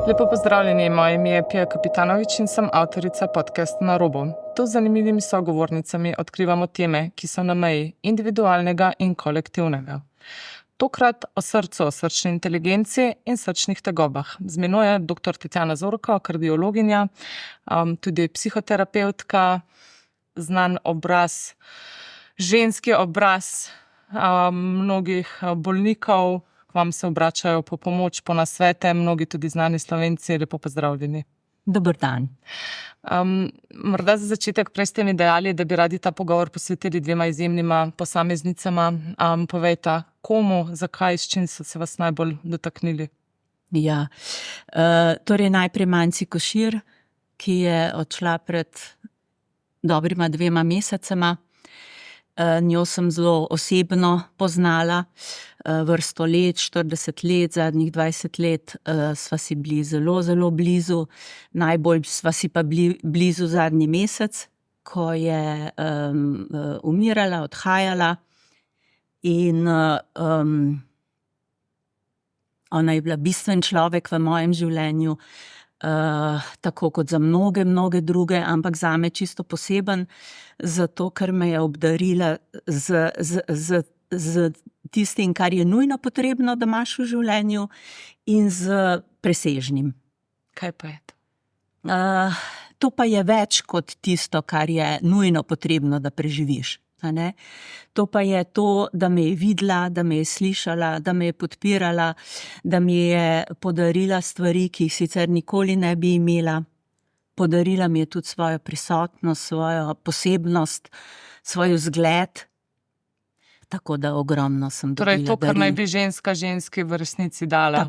Lepo pozdravljeni, moje ime je Pija Kapitanovič in sem avtorica podcasta Na robu. Tu z zanimivimi sogovornicami odkrivamo teme, ki so na meji individualnega in kolektivnega. Tokrat o srcu, srčni inteligenci in srčnih tegobah. Z menoj je dr. Tatjana Zorko, kardiologinja, tudi psihoterapevtka, znan obraz, ženski obraz mnogih bolnikov. K vam se obračajo po pomoč, po nasvete, mnogi tudi znani Slovenci. Lepo pozdravljeni. Dober dan. Morda za začetek, prej ste mi dejali, da bi radi ta pogovor posvetili dvema izjemnima posameznicama. Povejta, komu, zakaj, s čim so se vas najbolj dotaknili? Ja, torej najprej Manci Košir, ki je odšla pred dobrima 2 mesecema. Njo sem zelo osebno poznala, vrsto let, 40 let, zadnjih 20 let sva si bili zelo, zelo blizu. Najbolj sva si pa bili blizu zadnji mesec, ko je umirala, odhajala. In ona je bila bistven človek v mojem življenju, tako kot za mnoge, mnoge druge, ampak zame čisto poseben, zato ker me je obdarila z tistim, kar je nujno potrebno, da imaš v življenju, in z presežnim. Kaj pa je to? To pa je več kot tisto, kar je nujno potrebno, da preživiš. To pa je to, da me je videla, da me je slišala, da me je podpirala, da mi je podarila stvari, ki jih sicer nikoli ne bi imela. Podarila mi je tudi svojo prisotnost, svojo posebnost, svoj vzgled. Tako da ogromno sem dobila daril. Torej to, kar naj bi ženska ženski v resnici dala.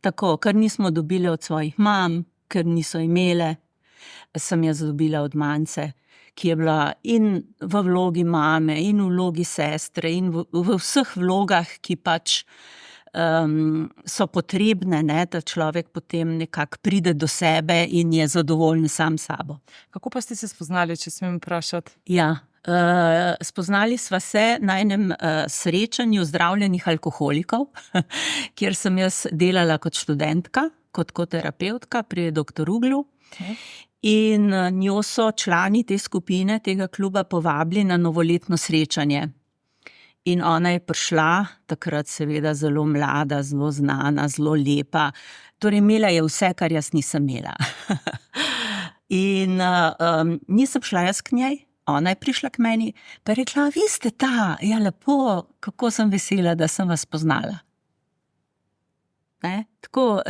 Tako, kar nismo dobili od svojih mam, ker niso imele, sem jaz dobila od Mance, ki je bila in v vlogi mame, in v vlogi sestre, in v vseh vlogah, ki pač so potrebne, da človek potem nekako pride do sebe in je zadovoljen sam sabo. Kako pa ste se spoznali, če smem vprašati? Ja, spoznali sva se na enem srečanju zdravljenih alkoholikov, kjer sem jaz delala kot študentka, kot terapevtka pri dr. Uglu. In njo so člani te skupine, tega kluba povabili na novoletno srečanje. In ona je prišla, takrat seveda zelo mlada, zelo znana, zelo lepa. Torej imela je vse, kar jaz nisem imela. In nisem šla jaz k njej, ona je prišla k meni, pa je rekla: vi ste ta, ja lepo, kako sem vesela, da sem vas poznala. Tako,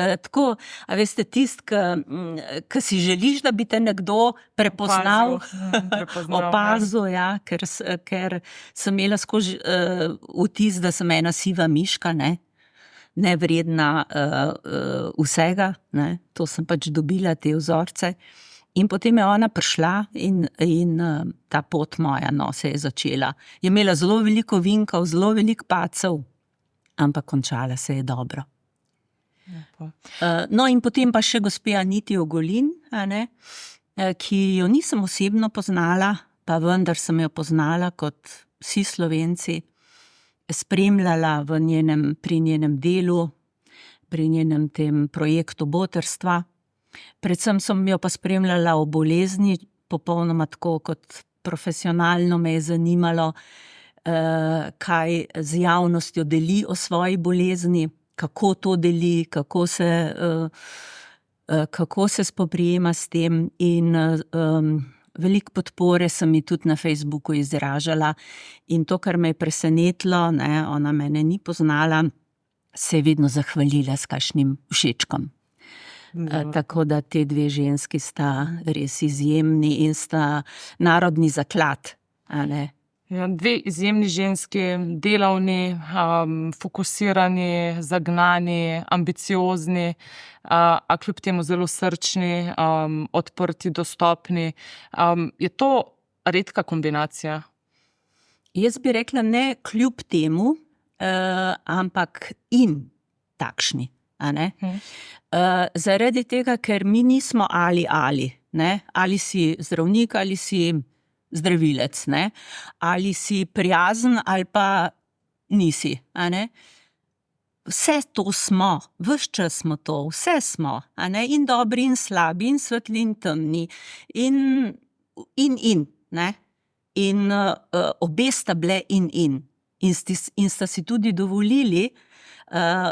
a veste, tist, ki si želiš, da bi te nekdo prepoznal, opazil, ja, ker sem imela skozi vtis, da sem ena siva miška, nevredna vsega, to sem pač dobila, te vzorce. In potem je ona prišla in ta pot moja, se je začela. Je imela zelo veliko vinkov, zelo veliko padcev, ampak končala se je dobro. No, in potem pa še gospe Aniti Ogulin, ki jo nisem osebno poznala, pa vendar sem jo poznala kot vsi Slovenci, spremljala pri njenem delu, pri njenem tem projektu botrstva. Predvsem sem jo pa spremljala o bolezni, popolnoma tako kot profesionalno me je zanimalo, kaj z javnostjo deli o svoji bolezni, kako to deli, kako se spoprijema s tem, in veliko podpore sem ji tudi na Facebooku izražala. In to, kar me je presenetilo, ona mene ni poznala, se je vedno zahvalila s kakšnim všečkom. Tako da te 2 ženski sta res izjemni in sta narodni zaklad, Ja, 2 izjemni ženski, delavni, fokusirani, zagnani, ambiciozni, a kljub temu zelo srčni, odprti, dostopni. Je to redka kombinacija? Jaz bi rekla ne kljub temu, ampak in takšni. Zaradi tega, ker mi nismo ali, ali si zdravnik ali si zdravilec, ali si prijazen ali pa nisi. vse to smo, ves čas smo to, vse smo, a ne, in dobri in slabi, in svetli in temni, in, ne. In obe sta bile in sta si tudi dovolili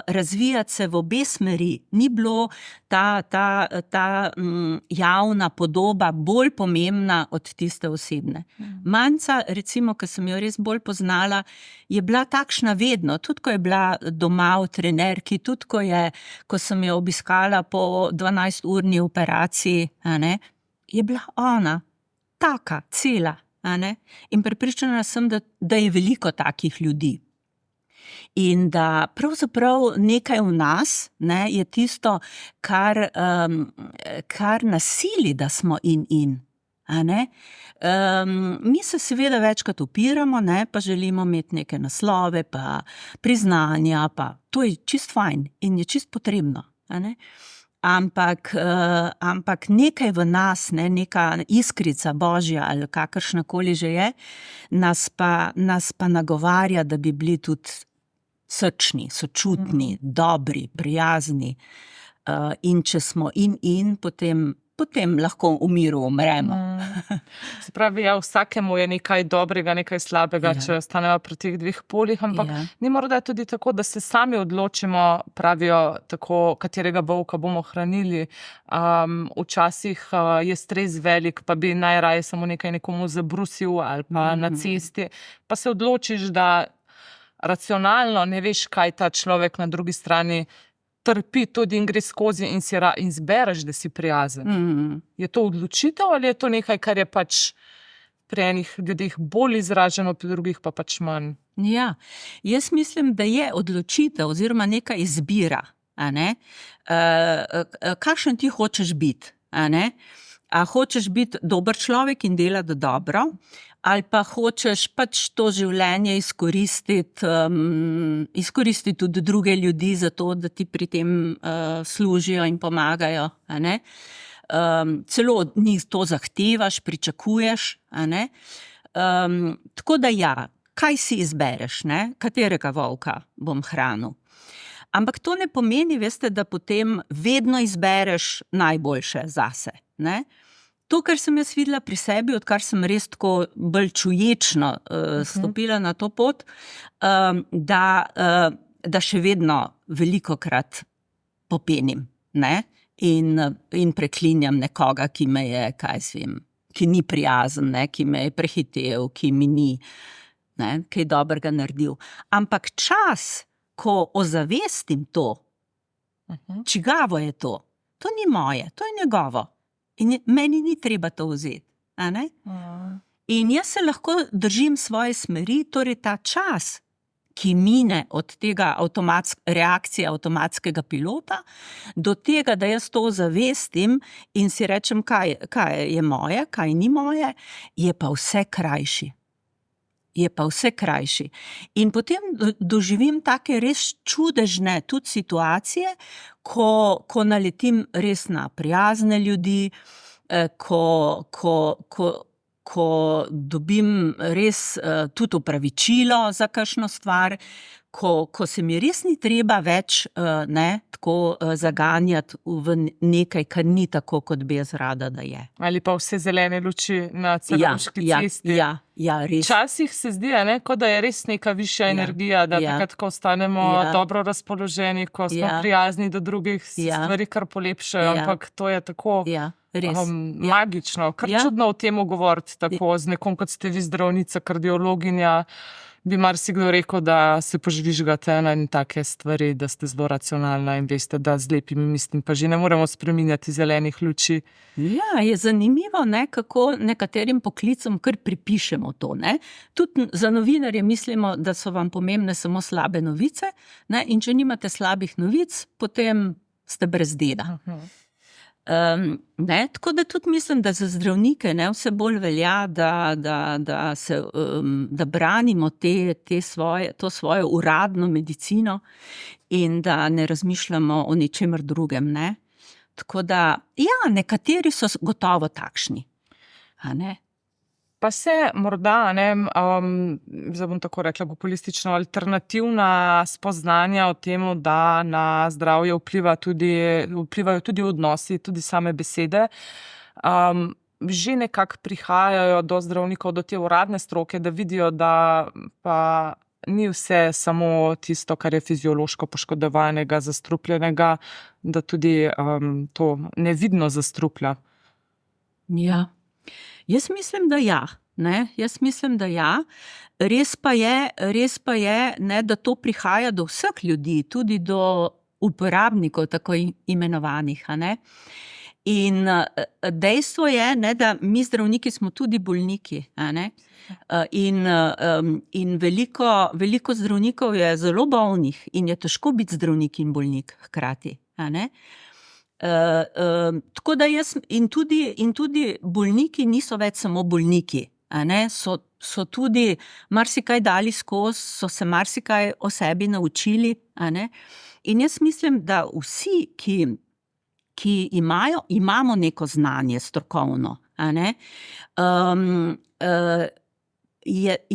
razvijati se v obe smeri. Ni bilo ta javna podoba bolj pomembna od tiste osebne. Manca, recimo, ki sem jo res bolj poznala, je bila takšna vedno, tudi ko je bila doma v trenerki, tudi ko sem jo obiskala po 12-urni operaciji, a ne, je bila ona taka, cela. A ne? In prepričana sem, da je veliko takih ljudi. In da pravzaprav nekaj v nas, ne, je tisto, kar nas sili, da smo in. A ne? Mi se seveda večkrat upiramo, ne, pa želimo imeti neke naslove, pa priznanja, pa to je čist fajn in je čist potrebno. A ne? Ampak nekaj v nas, ne, neka iskrica božja ali kakršnakoli že je, nas pa nagovarja, da bi bili tudi srčni, sočutni, dobri, prijazni. In če smo in potem lahko v miru umremo. Se pravi, ja, vsakemu je nekaj dobrega, nekaj slabega, če ostanemo pri teh dveh polih, ampak ni morda tudi tako, da se sami odločimo, pravijo tako, katerega volka bomo hranili. Včasih je stres velik, pa bi najraje samo nekaj nekomu zabrusil ali pa na cesti, pa se odločiš, da racionalno ne veš, kaj ta človek na drugi strani trpi tudi in gre skozi in zbereš, da si prijazen. Je to odločitev ali je to nekaj, kar je pač pri enih ljudeh bolj izraženo, pri drugih pa pač manj? Ja, jaz mislim, da je odločitev oziroma neka izbira, a ne, kakšen ti hočeš biti, a ne. A hočeš biti dober človek in delati dobro, ali pa hočeš pač to življenje izkoristiti tudi druge ljudi za to, da ti pri tem služijo in pomagajo, a ne. Celo od njih to zahtevaš, pričakuješ, a ne. Tako da ja, kaj si izbereš, ne, katerega volka bom hranil. Ampak to ne pomeni, veste, da potem vedno izbereš najboljše zase, ne. To, kar sem jaz videla pri sebi, odkar sem res tako bolj čuječno stopila na to pot, da še vedno velikokrat popenim, ne, in preklinjam nekoga, ki me je, ki ni prijazen, ne, ki me je prehitel, ki mi ni, ne, kaj dobrega naredil. Ampak čas, ko ozavestim to, čigavo je to? To ni moje, to je njegovo. In meni ni treba to vzeti, a ne? In jaz se lahko držim svoje smeri, torej ta čas, ki mine od tega reakcije avtomatskega pilota, do tega, da jaz to zavestim in si rečem, kaj je moje, kaj ni moje, je pa vse krajši. In potem doživim take res čudežne tudi situacije, ko naletim res na prijazne ljudi, ko dobim res tudi opravičilo za kakšno stvar, ko se mi res ni treba več tako zaganjati v nekaj, kar ni tako, kot bi jaz rada, da je. Ali pa vse zelene luči na Celovški cesti. Ja, res. Včasih se zdi, kot da je res neka višja energija, da takrat, ko ostanemo dobro razpoloženi, ko smo prijazni do drugih, stvari kar polepšajo, ampak to je tako magično, kar čudno o tem govoriti, tako z nekom, kot ste vi zdravnica, kardiologinja, bi marsikdo rekel, da se požvižgate na take stvari, da ste zelo racionalna in veste, da z lepimi mislim pa že ne moremo spreminjati zelenih luči. Ja, je zanimivo, ne, kako nekaterim poklicom kar pripišemo to, ne. Tudi za novinarje mislimo, da so vam pomembne samo slabe novice, ne, in če nimate slabih novic, potem ste brez dela. Tako da tudi mislim, da za zdravnike vse bolj velja, da branimo to svojo uradno medicino in da ne razmišljamo o ničemer drugem, ne. Tako da, ja, nekateri so gotovo takšni, a ne. Pa se morda, zdaj bom tako rekla, populistično, alternativna spoznanja o tem, da na zdravje vplivajo tudi odnosi, tudi same besede, že nekako prihajajo do zdravnikov, do te uradne stroke, da vidijo, da pa ni vse samo tisto, kar je fiziološko poškodovanega, zastrupljenega, da tudi to nevidno zastruplja. Ja. Jaz mislim, da ja. Jaz mislim, da ja. Res pa je, ne, da to prihaja do vseh ljudi, tudi do uporabnikov, tako imenovanih. Ne. In dejstvo je, ne, da mi zdravniki smo tudi bolniki. Ne. In veliko zdravnikov je zelo bolnih in je težko biti zdravnik in bolnik hkrati. Ne. Tako da in tudi bolniki niso več samo bolniki, so tudi marsikaj dali skozi, so se marsikaj o sebi naučili, in jaz mislim, da vsi, ki imamo neko znanje strokovno,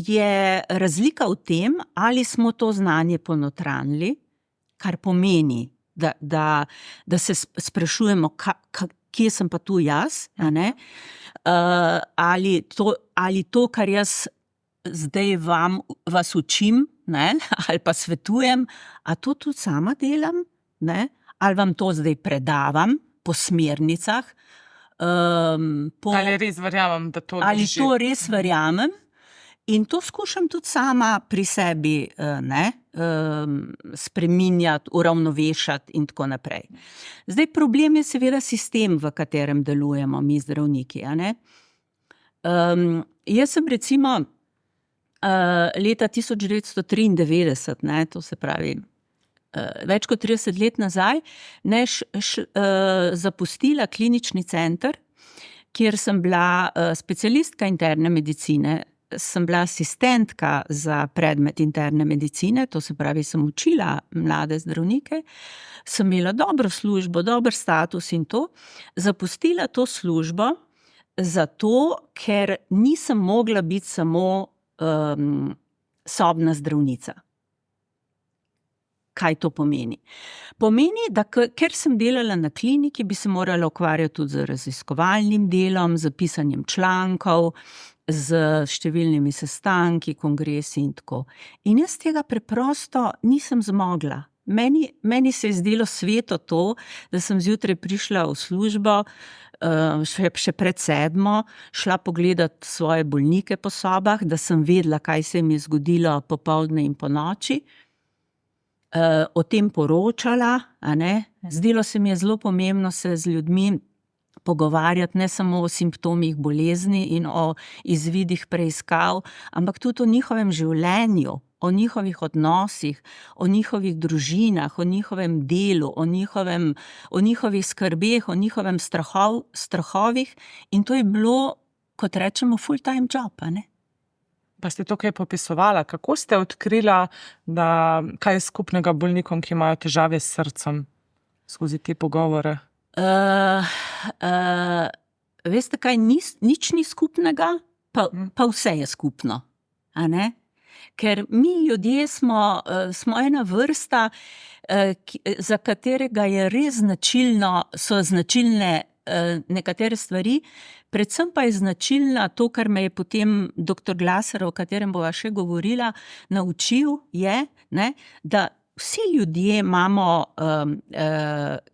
je razlika v tem, ali smo to znanje ponotranili, kar pomeni, da se sprašujemo, kje sem pa tu jaz, ali to, kar jaz zdaj vas učim, ali pa svetujem, a to tudi sama delam, ali vam to zdaj predavam po smernicah. Ali res verjamem, da to drži? Ali to res verjamem? In to skušam tudi sama pri sebi spreminjati, uravnovešati in tako naprej. Zdaj, problem je seveda sistem, v katerem delujemo mi zdravniki. Jaz sem recimo leta 1993, to se pravi več kot 30 let nazaj, zapustila klinični center, kjer sem bila specialistka interne medicine. Sem bila asistentka za predmet interne medicine, to se pravi, sem učila mlade zdravnike, sem imela dobro službo, dober status in to. Zapustila to službo zato, ker nisem mogla biti samo sobna zdravnica. Kaj to pomeni? Pomeni, da ker sem delala na kliniki, bi se morala ukvarjati tudi z raziskovalnim delom, z pisanjem člankov, z številnimi sestanki, kongresi in tako. In jaz tega preprosto nisem zmogla. Meni se je zdelo sveto to, da sem zjutraj prišla v službo, še pred 7, šla pogledat svoje bolnike po sobah, da sem vedela, kaj se mi je zgodilo popoldne in ponoči, o tem poročala, Zdelo se mi je zelo pomembno se z ljudmi pogovarjati ne samo o simptomih bolezni in o izvidih preiskav, ampak tudi o njihovem življenju, o njihovih odnosih, o njihovih družinah, o njihovem delu, o njihovih skrbeh, o njihovem strahovih, in to je bilo, kot rečemo, full-time job, Pa ste to kaj popisovala? Kako ste odkrila, kaj je skupnega bolnikom, ki imajo težave s srcem, skozi te pogovore? Veste kaj, nič ni skupnega, pa vse je skupno. Ker mi ljudje smo ena vrsta, za katerega je res so značilne nekatere stvari, predvsem pa je značilna to, kar me je potem dr. Glaser, o katerem bova še govorila, naučil, je, da vsi ljudje imamo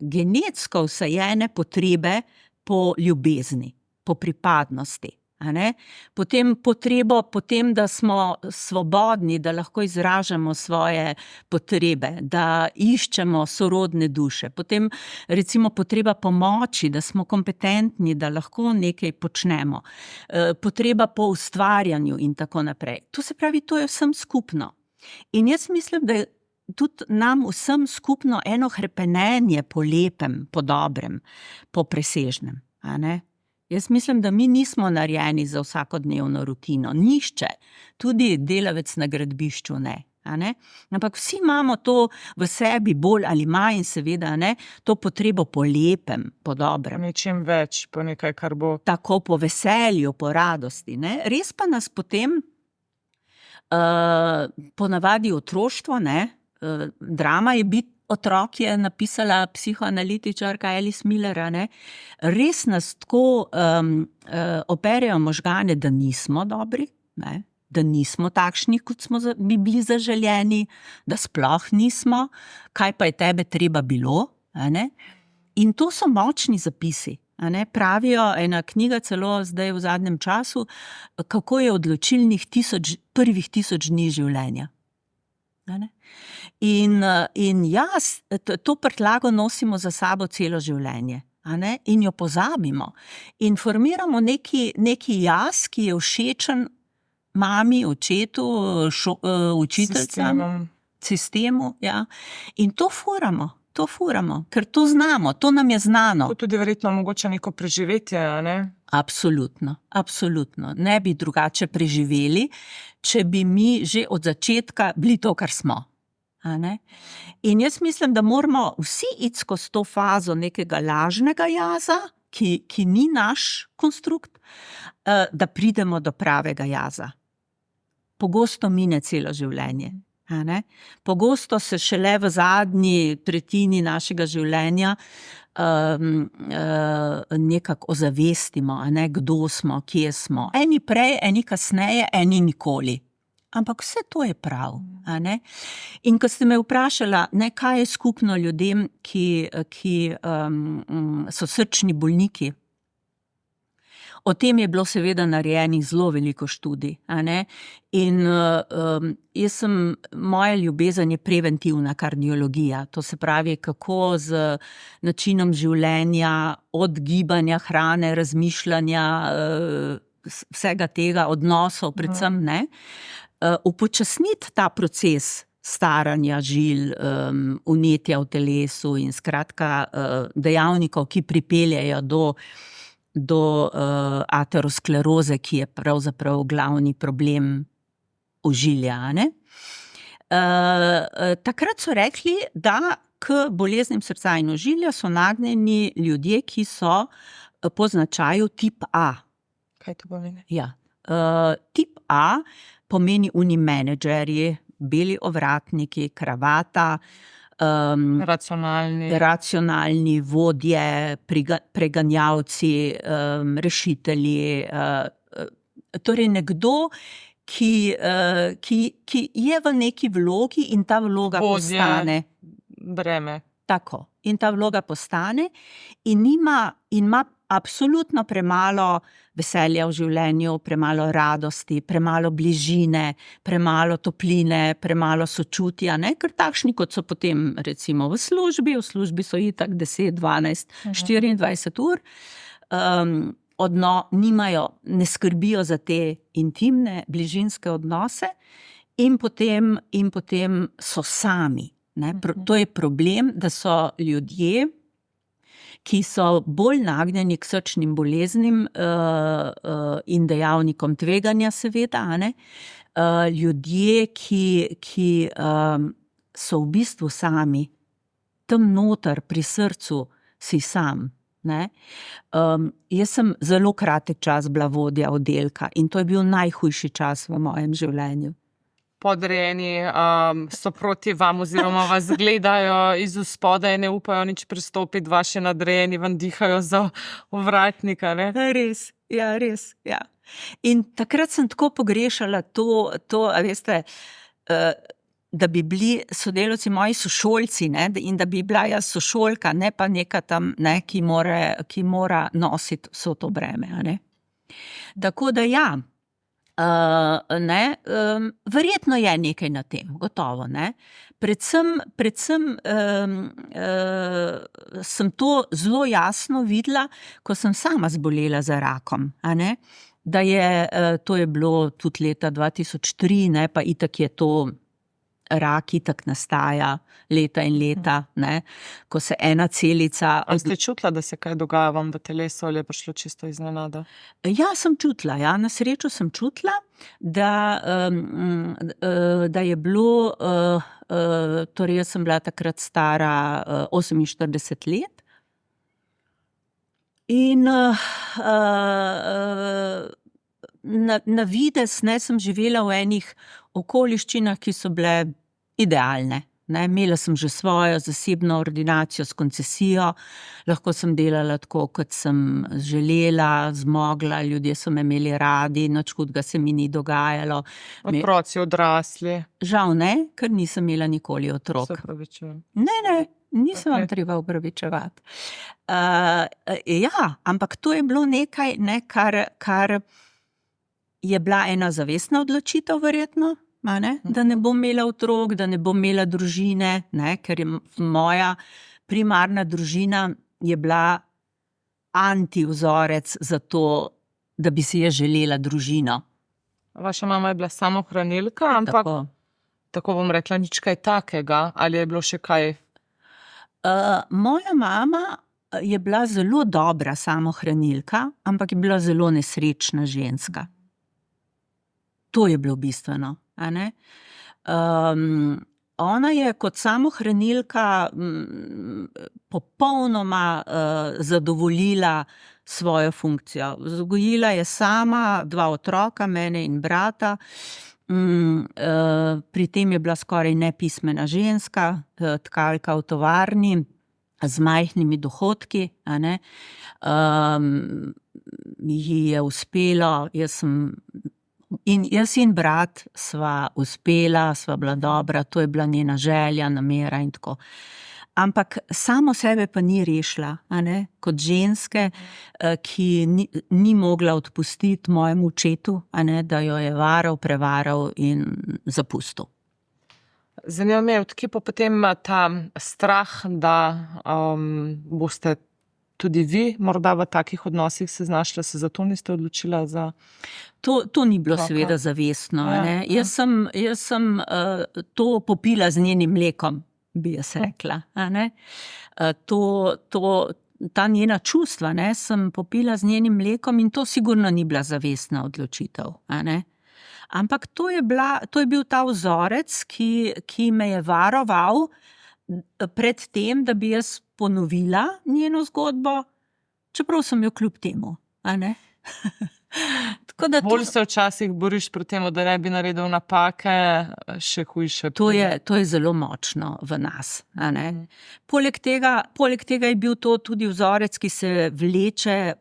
genetsko vsajene potrebe po ljubezni, po pripadnosti. Potem potrebo potem, da smo svobodni, da lahko izražamo svoje potrebe, da iščemo sorodne duše. Potem recimo potreba pomoči, da smo kompetentni, da lahko nekaj počnemo. Potreba po ustvarjanju in tako naprej. To se pravi, to je vsem skupno. In jaz mislim, da je tudi nam vsem skupno eno hrepenenje po lepem, po dobrem, po presežnem. Jaz mislim, da mi nismo narejeni za vsakodnevno rutino. Nihče, tudi delavec na gradbišču ne. A ne? Ampak vsi imamo to v sebi bolj ali manj, seveda, ne? To potrebo po lepem, po dobrem. Nečem več, po nekaj, kar bo. Tako po veselju, po radosti. Ne? Res pa nas potem ponavadi otroštvo, ne? Drama je biti otrok, je napisala psihoanalitičarka Alice Miller, ne? Res nas tako operejo možgane, da nismo dobri, ne? Da nismo takšni, kot smo bi bili zaželjeni, da sploh nismo, kaj pa je tebe treba bilo. A ne? In to so močni zapisi. A ne? Pravijo, ena knjiga celo zdaj v zadnjem času, kako je odločilnih prvih 1000 dni življenja. A ne? In jaz to prtljago nosimo za sabo celo življenje. A ne? In jo pozabimo. In formiramo neki jaz, ki je všečen mami, očetu, učiteljcem, sistemu, ja. In to furamo, ker to znamo, to nam je znano. To tudi verjetno mogoče neko preživetje, a ne? Absolutno, absolutno. Ne bi drugače preživeli, če bi mi že od začetka bili to, kar smo. A ne? In jaz mislim, da moramo vsi iti skozi to fazo nekega lažnega jaza, ki ni naš konstrukt, da pridemo do pravega jaza. Pogosto mine celo življenje. A ne? Pogosto se šele v zadnji tretjini našega življenja nekako ozavestimo, a ne? Kdo smo, kje smo. Eni prej, eni kasneje, eni nikoli. Ampak vse to je prav. A ne? In ko ste me vprašala, ne, kaj je skupno ljudem, ki so srčni bolniki, o tem je bilo seveda narejenih zelo veliko študij. A ne? In moja ljubezen je preventivna kardiologija. To se pravi, kako z načinom življenja, od gibanja, hrane, razmišljanja, vsega tega, odnosov predvsem, ne, upočasniti ta proces staranja žil, vnetja v telesu in skratka dejavnikov, ki pripeljejo do ateroskleroze, ki je pravzaprav glavni problem ožilja. Ne? Takrat so rekli, da k boleznim srca in ožilja so nagnjeni ljudje, ki so po značaju tip A. Kaj to pomeni? Ja. Tip A pomeni oni menedžerji, beli ovratniki, kravata, racionalni vodje, preganjavci, rešitelji. Torej nekdo, ki je v neki vlogi in ta vloga postane breme. Tako. In ta vloga postane in ima absolutno premalo veselja v življenju, premalo radosti, premalo bližine, premalo topline, premalo sočutja, ne? Ker takšni, kot so potem recimo v službi so itak 10, 12, 24 ur, nimajo, ne skrbijo za te intimne, bližinske odnose in potem so sami. Ne? To je problem, da so ljudje, ki so bolj nagnjeni k srčnim boleznim in dejavnikom tveganja, seveda, a ne? Ljudje, ki so v bistvu sami, tam noter pri srcu si sam. Ne? Jaz sem zelo kratek čas bila vodja oddelka in to je bil najhujši čas v mojem življenju. Podrejeni so proti vam oziroma vas gledajo iz spodaj, ne upajo nič pristopiti, vaši nadrejeni vam dihajo za ovratnika, ne? Res, ja, res, ja. In takrat sem tako pogrešala to, a veste, da bi bili sodelavci moji sošolci, ne, in da bi bila jaz sošolka, ne pa neka tam, ne, ki mora nositi vso to breme, a ne. Tako da ja, verjetno je nekaj na tem, gotovo, ne. Predvsem sem to zelo jasno videla, ko sem sama zbolela za rakom, a ne. Da to je bilo tudi leta 2003, ne, pa itak je to rak itak nastaja leta in leta, ne, ko se ena celica... Ali ste čutila, da se kaj dogaja vam v telesu ali je prišlo čisto iznenada? Ja, sem čutila, ja, na srečo sem čutila, da je bilo, torej jaz sem bila takrat stara 48 let in na videz, ne, sem živela v enih okoliščinah, ki so bile idealne. Ne, imela sem že svojo zasebno ordinacijo s koncesijo, lahko sem delala tako, kot sem želela, zmogla, ljudje so me imeli radi, nič hudega se mi ni dogajalo. Otroci, odrasli. Žal ne, ker nisem imela nikoli otrok. Se opravičujem. Ne, nisem vam Okej. treba opravičevati. Ja, ampak to je bilo nekaj, ne, kar je bila ena zavestna odločitev verjetno, a ne, da ne bom imela otrok, da ne bom imela družine, ne, ker je moja primarna družina je bila antivzorec za to, da bi si jaz želela družino. Vaša mama je bila samohranilka, ampak tako bom rekla, nič kaj takega, ali je bilo še kaj? Moja mama je bila zelo dobra samohranilka, ampak je bila zelo nesrečna ženska. To je bilo bistveno, a ne. Ona je kot samohranilka popolnoma zadovoljila svojo funkcijo. Vzgojila je sama 2 otroka, mene in brata. Pri tem je bila skoraj nepismena ženska, tkalka v tovarni, z majhnimi dohodki, a ne. Ji je uspelo, jaz in brat sva uspela, sva bila dobra, to je bila njena želja, namera in tako. Ampak samo sebe pa ni rešila, a ne, kot ženske, ki ni mogla odpustiti mojemu očetu, a ne, da jo je varal, prevaral in zapustil. Zanima me, od kje pa potem ta strah, da boste tudi vi morda v takih odnosih se znašla, se zato niste odločila za... To ni bilo Tako. seveda zavestno, Ja, ne. ja. Jaz sem to popila z njenim mlekom, bi jaz rekla, a ne. Ta njena čustva, ne, sem popila z njenim mlekom in to sigurno ni bila zavestna odločitev, a ne. Ampak to je bil ta vzorec, ki me je varoval pred tem, da bi jaz ponovila njeno zgodbo, čeprav sem jo kljub temu, a ne. Tako da Bolj se včasih boriš proti temu, da ne bi naredil napake, še hujše. to je zelo močno v nas, a ne. Poleg tega je bil to tudi vzorec, ki se vleče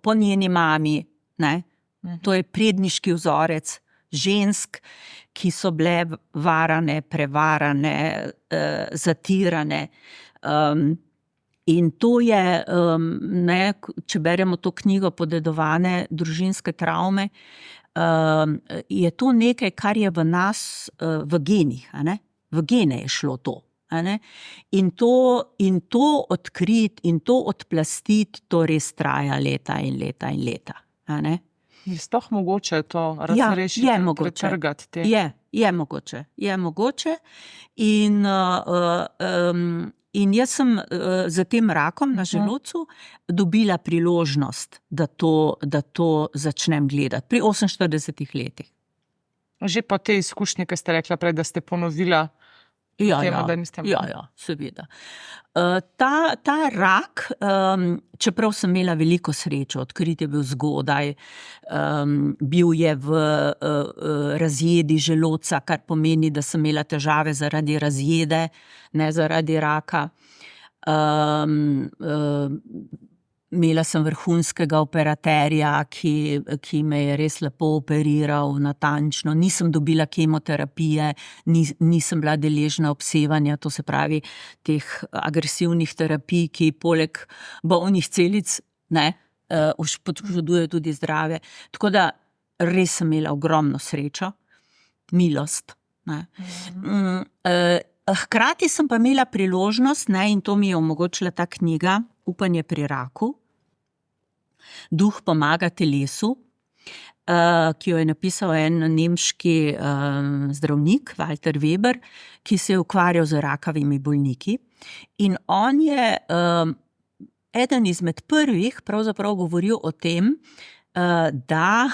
po njeni mami, ne. To je predniški vzorec žensk, ki so bile varane, prevarane, zatirane. In to je, ne, če beremo to knjigo Podedovane družinske travme, je to nekaj, kar je v nas, v genih, a ne. V gene je šlo to, a ne. In to odkriti in to odplastiti, to res traja leta in leta in leta, a ne. Je sploh mogoče to razrešiti, je mogoče. pretrgati te? Je mogoče. In jaz sem za tem rakom na želodcu dobila priložnost, da to začnem gledati pri 48 letih. Že po tej izkušnji, ki ste rekla prej, da ste ponovila temu, da niste imeli. Ja, seveda. Ta rak, čeprav sem imela veliko srečo, odkrit je bil zgodaj, bil je v razjedi želodca, kar pomeni, da sem imela težave zaradi razjede, ne zaradi raka. Imela sem vrhunskega operaterja, ki me je res lepo operiral, natančno, nisem dobila kemoterapije, nisem bila deležna obsevanja, to se pravi teh agresivnih terapij, ki poleg bolnih celic, ne, poškodujejo tudi zdrave. Tako da res sem imela ogromno srečo, milost, ne. Hkrati sem pa imela priložnost, ne, in to mi je omogočila ta knjiga, Upanje pri raku. Duh pomaga telesu. ki jo je napisal en nemški zdravnik, Walter Weber, ki se je ukvarjal z rakavimi bolniki. In on je eden izmed prvih pravzaprav govoril o tem, da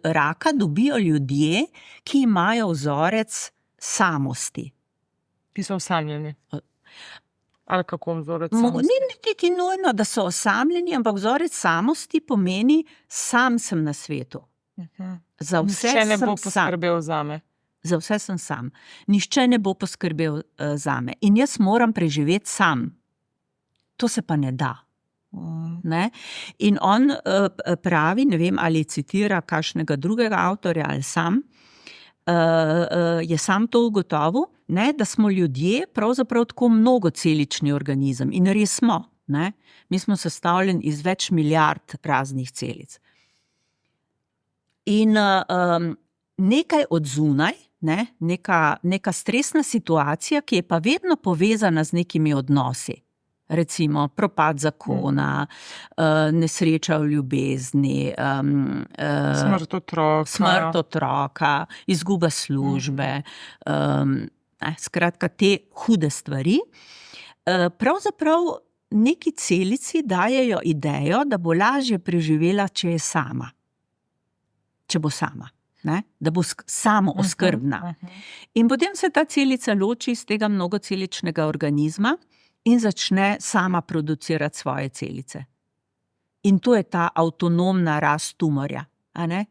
raka dobijo ljudje, ki imajo vzorec samosti. Ki so osamljeni. Ali kako vzorec Ni samosti? niti nujno, da so osamljeni, ampak vzorec samosti pomeni, sam sem na svetu. Za vse Nihče ne bo sem sam. poskrbel zame. Za vse sem sam. Nihče ne bo poskrbel zame. In jaz moram preživeti sam. To se pa ne da. Ne? In on pravi, ne vem, ali citira kakšnega drugega avtorja ali sam, je sam to ugotovil, ne, da smo ljudje pravzaprav tako mnogocelični organizem. In res smo. Ne? Mi smo sestavljeni iz več milijard raznih celic. In nekaj od zunaj, ne, neka stresna situacija, ki je pa vedno povezana z nekimi odnosi. Recimo propad zakona, nesreča v ljubezni, smrt otroka, izguba službe, skratka te hude stvari. Pravzaprav neki celici dajejo idejo, da bo lažje preživela, če je sama. Če bo sama. Ne? Da bo samooskrbna. In potem se ta celica loči iz tega mnogoceličnega organizma in začne sama producirati svoje celice. In to je ta avtonomna rast tumorja, a ne?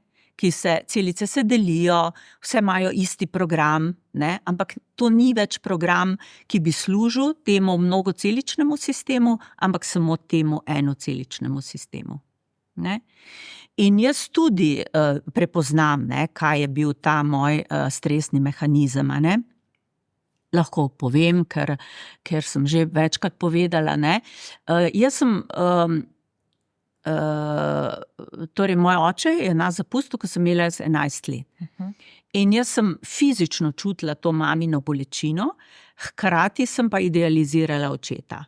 Celice se delijo, vse imajo isti program, ne? Ampak to ni več program, ki bi služil temu mnogoceličnemu sistemu, ampak samo temu enoceličnemu sistemu. Ne? In jaz tudi prepoznam, ne, kaj je bil ta moj stresni mehanizem, a ne? Lahko povem, ker sem že večkrat povedala, ne. Jaz sem, torej moj oče je nas zapustil, ko sem imela 11 let. In jaz sem fizično čutila to mamino bolečino, hkrati sem pa idealizirala očeta.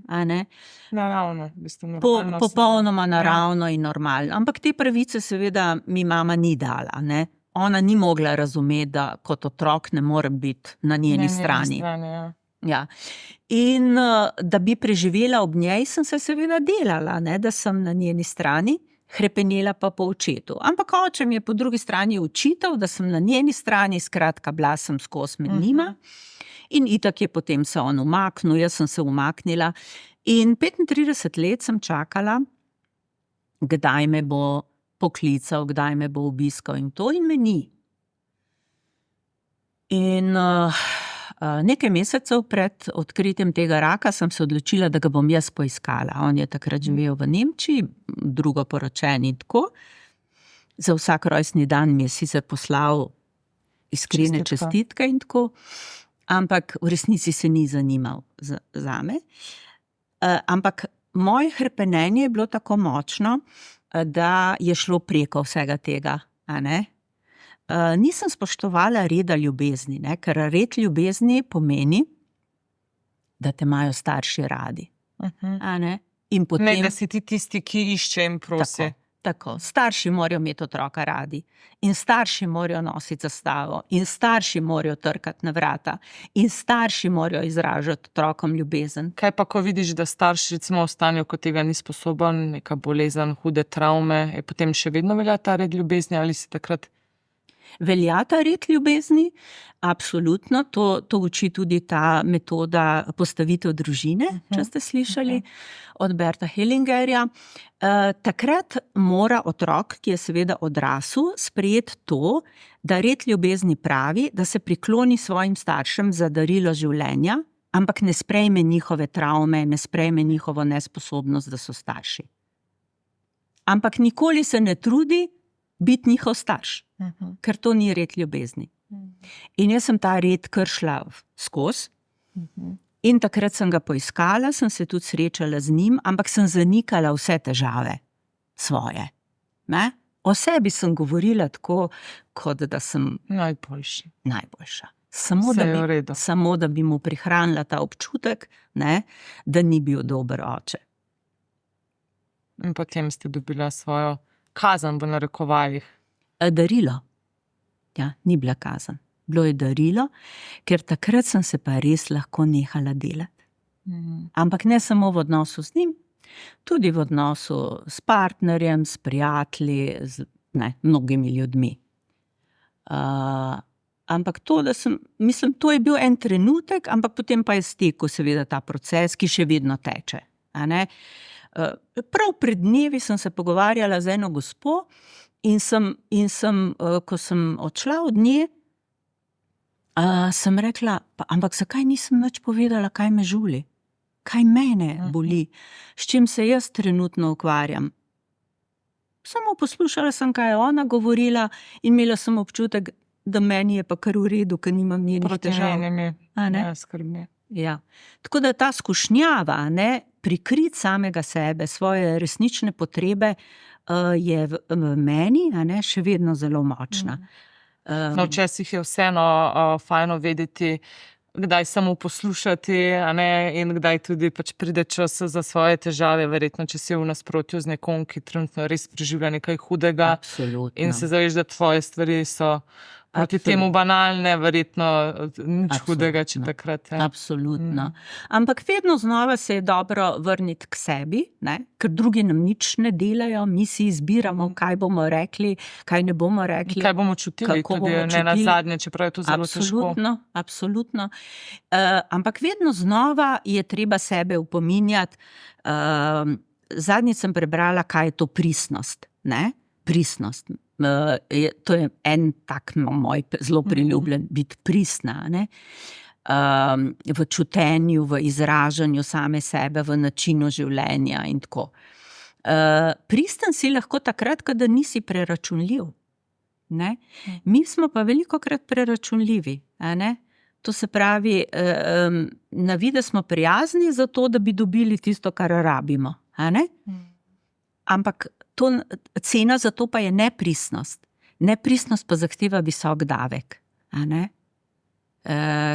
A ne? Naravno, v bistvu normalno. Popolnoma naravno in normalno. Ampak te pravice seveda mi mama ni dala, ne. Ona ni mogla razumeti, da kot otrok ne morem biti na njeni strani. Ja. In da bi preživela ob njej, sem se seveda delala, ne, da sem na njeni strani, hrepenela pa po očetu. Ampak oče mi je po drugi strani očital, da sem na njeni strani, skratka, bila sem skozi med njima. In itak je potem se on umaknil, jaz sem se umaknila. In 35 let sem čakala, kdaj me bo poklical, kdaj me bo obiskal in to, in me ni. In nekaj mesecev pred odkritjem tega raka sem se odločila, da ga bom jaz poiskala. On je takrat živel v Nemčiji, drugo poročen in tako. Za vsak rojstni dan mi je sicer poslal iskrene čestitke in tako, ampak v resnici se ni zanimal zame. Ampak moje hrepenenje je bilo tako močno, da je šlo preko vsega tega, a ne. Nisem spoštovala reda ljubezni, ne, ker red ljubezni pomeni, da te imajo starši radi. A ne? In potem, ne, da si ti tisti, ki išče in prosi. Tako. Starši morajo imeti otroka radi in starši morajo nositi zastavo in starši morajo trkati na vrata in starši morajo izražati otrokom ljubezen. Kaj pa, ko vidiš, da starš recimo v stanju, ko tega ni sposoben, neka bolezen, hude travme, je potem še vedno velja ta red ljubezni ali si takrat? Velja ta red ljubezni, absolutno, to uči tudi ta metoda postavitev družine, če ste slišali, od Berta Hellingerja. Takrat mora otrok, ki je seveda odrasel, sprejeti to, da red ljubezni pravi, da se prikloni svojim staršem za darilo življenja, ampak ne sprejme njihove travme, ne sprejme njihovo nesposobnost, da so starši. Ampak nikoli se ne trudi biti njihov starš, ker to ni red ljubezni. In jaz sem ta red kršila skozi in takrat sem ga poiskala, sem se tudi srečala z njim, ampak sem zanikala vse težave svoje. Ne? O sebi sem govorila tako, kot da sem najboljša. Samo da bi mu prihranila ta občutek, ne, da ni bil dober oče. In potem ste dobila svojo kazen v narekovajih? Darilo. Ja, ni bila kazen. Bilo je darilo, ker takrat sem se pa res lahko nehala delati. Ampak ne samo v odnosu z njim, tudi v odnosu s partnerjem, s prijatelji, z mnogimi ljudmi. Ampak to, to je bil en trenutek, ampak potem pa je stekel seveda ta proces, ki še vedno teče. A ne? Prav pred dnevi sem se pogovarjala z eno gospo in ko sem odšla od nje, sem rekla, ampak zakaj nisem nič povedala, kaj me žuli? Kaj mene boli? S čim se jaz trenutno ukvarjam? Samo poslušala sem, kaj je ona govorila in imela sem občutek, da meni je pa kar v redu, ker nimam njenih težav. Skrbni. Ja. Tako da ta skušnjava, prikriti samega sebe, svoje resnične potrebe, je v meni še vedno zelo močna. Včasih je vseeno fajno vedeti, kdaj samo poslušati, in kdaj tudi pride čas za svoje težave, verjetno, če si v nasprotju z nekom, ki trenutno res preživlja nekaj hudega. Absolutno. In se zaveš, da tvoje stvari so proti temu banalne, verjetno nič hudega, če takrat. Absolutno. Ampak vedno znova se je dobro vrniti k sebi, ker drugi nam nič ne delajo, mi si izbiramo, kaj bomo rekli, kaj ne bomo rekli. Kaj bomo čutili, tudi ne nazadnje, čeprav je to zelo težko. Absolutno. Ampak vedno znova je treba sebe upominjati. Zadnjič sem prebrala, kaj je to pristnost. Pristnost. To je en tak moj zelo priljubljen, biti pristna, v čutenju, v izražanju same sebe, v načinu življenja in tako. Pristen si lahko takrat, kada nisi preračunljiv. Mi smo pa velikokrat preračunljivi. To se pravi, na videz smo prijazni zato, da bi dobili tisto, kar rabimo. Ampak cena za to pa je nepristnost. Nepristnost pa zahteva visok davek.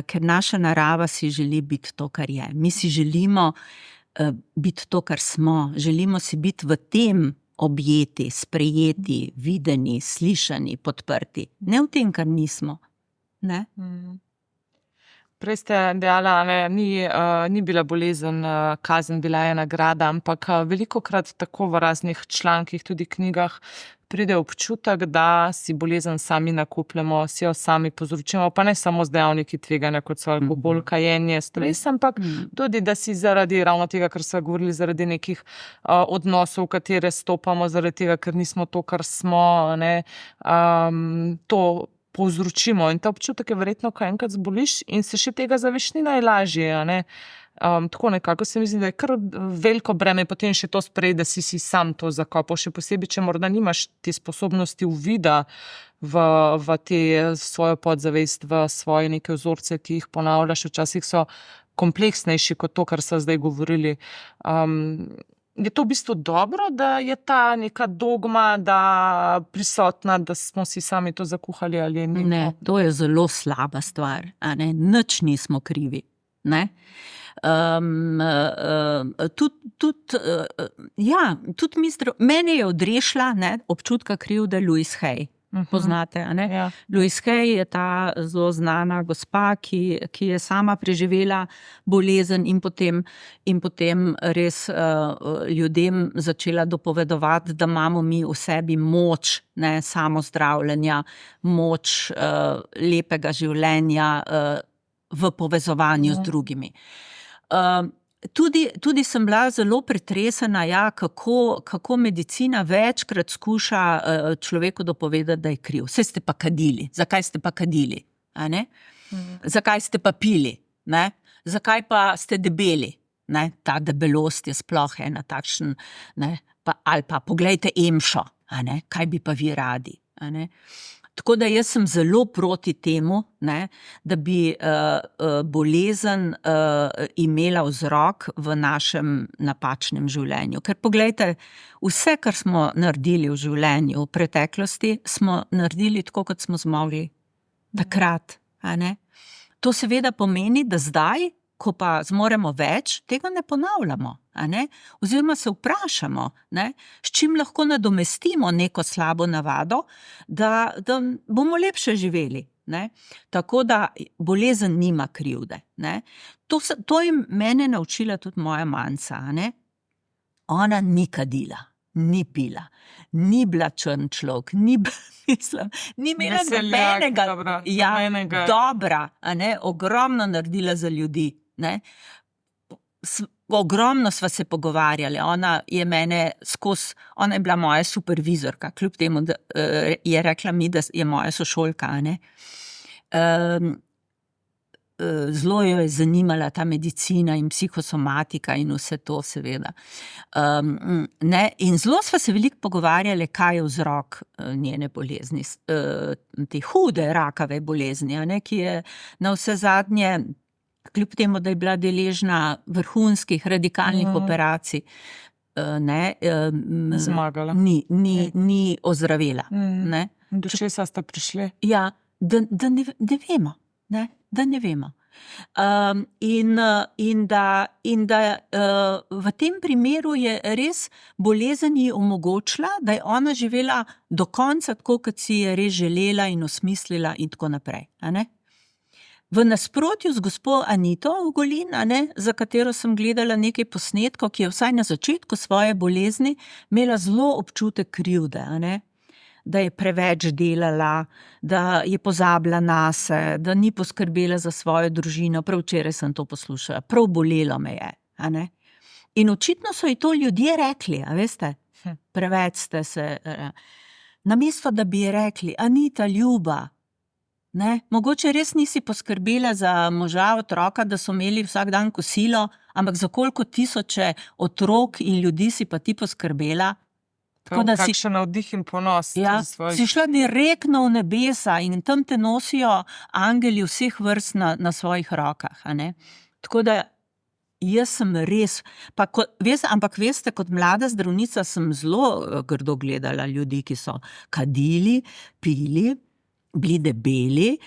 Ker naša narava si želi biti to, kar je. Mi si želimo biti to, kar smo. Želimo si biti v tem objeti, sprejeti, videni, slišani, podprti. Ne v tem, kar nismo. Prej ste dejala, ni bila bolezen, kazen, bila je nagrada, ampak velikokrat tako v raznih člankih, tudi knjigah, pride občutek, da si bolezen sami nakupljamo, si jo sami povzročimo, pa ne samo z dejavniki tveganja, kot so alkohol, kajenje, stres, ampak tudi, da si zaradi ravno tega, kar so govorili, zaradi nekih odnosov, v katere stopamo, zaradi tega, ker nismo to, kar smo, to povzročimo. In ta občutek je verjetno, ko enkrat zboliš in se še tega zaveš, ni najlažje. Tako nekako se mi zdi, da je kar veliko breme potem še to sprejeti, da si sam to zakopal, še posebej, če morda nimaš te sposobnosti uvida v te svojo podzavest, v svoje neke vzorce, ki jih ponavljaš, včasih so kompleksnejši kot to, kar so zdaj govorili. Je to v bistvu dobro, da je ta neka dogma, da prisotna, da smo si sami to zakuhali ali ne? Ne, to je zelo slaba stvar. Nič nismo krivi. Mene je odrešila občutka krivde Louise Hay. Poznate, Ja. Louise Hay je ta zelo znana gospa, ki je sama preživela bolezen in potem res ljudem začela dopovedovati, da imamo mi v sebi moč samozdravljenja, moč lepega življenja v povezovanju z drugimi. Tudi sem bila zelo pretresena, kako medicina večkrat skuša človeku dopovedati, da je kriv. Saj ste pa kadili. Zakaj ste pa kadili? Zakaj ste pa pili? Zakaj pa ste debeli? Ta debelost je sploh ena takšen, ali pa poglejte emšo, kaj bi pa vi radi? Tako da jaz sem zelo proti temu, da bi bolezen imela vzrok v našem napačnem življenju. Ker poglejte, vse, kar smo naredili v življenju, v preteklosti, smo naredili tako, kot smo zmogli takrat. To seveda pomeni, da zdaj ko pa zmoremo več, tega ne ponavljamo, a ne? Oziroma se vprašamo, ne, s čim lahko nadomestimo neko slabo navado, da bomo lepše živeli. Ne? Tako da bolezen nima krivde. Ne? To je mene naučila tudi moja manca. Ne? Ona ni kadila, ni pila, ni bila črn človek, ni imela nobenega, dobra, a ne? Ogromno naredila za ljudi. Ne? Ogromno sva se pogovarjali, ona je bila moja supervizorka, kljub temu, da je rekla mi, da je moja sošolka. A ne? Zelo jo je zanimala ta medicina in psihosomatika in vse to, seveda. Ne? In zelo sva se veliko pogovarjali, kaj je vzrok njene bolezni, te hude rakave bolezni, a ne? Ki je na vse zadnje, kljub temu, da je bila deležna vrhunskih radikalnih operacij, ne, zmagala. Ni ozdravela. Ne. Do česa ste prišli? Ja, da ne vemo. Ne, da ne vemo. In da v tem primeru je res bolezen ji omogočila, da je ona živela do konca tako, kot si je res želela in osmislila in tako naprej. A ne? V nasprotju z gospo Anito Ogulin, a ne, za katero sem gledala nekaj posnetkov, ki je vsaj na začetku svoje bolezni imela zelo občutek krivde, a ne, da je preveč delala, da je pozabila nase, da ni poskrbela za svojo družino. Prav včeraj sem to poslušala, prav bolelo me je. A ne? In očitno so ji to ljudje rekli, a veste, preveč ste se, namesto da bi ji rekli, Anita, ljuba, ne, mogoče res nisi poskrbela za moža, otroka, da so imeli vsak dan kosilo, ampak za koliko tisoče otrok in ljudi si pa ti poskrbela. Kakšen navdih in ponos. Ja, si šla direktno v nebesa in tam te nosijo angeli vseh vrst na svojih rokah. A ne? Tako da jaz sem res, ampak veste, kot mlada zdravnica sem zelo grdo gledala ljudi, ki so kadili, pili, bili debeli,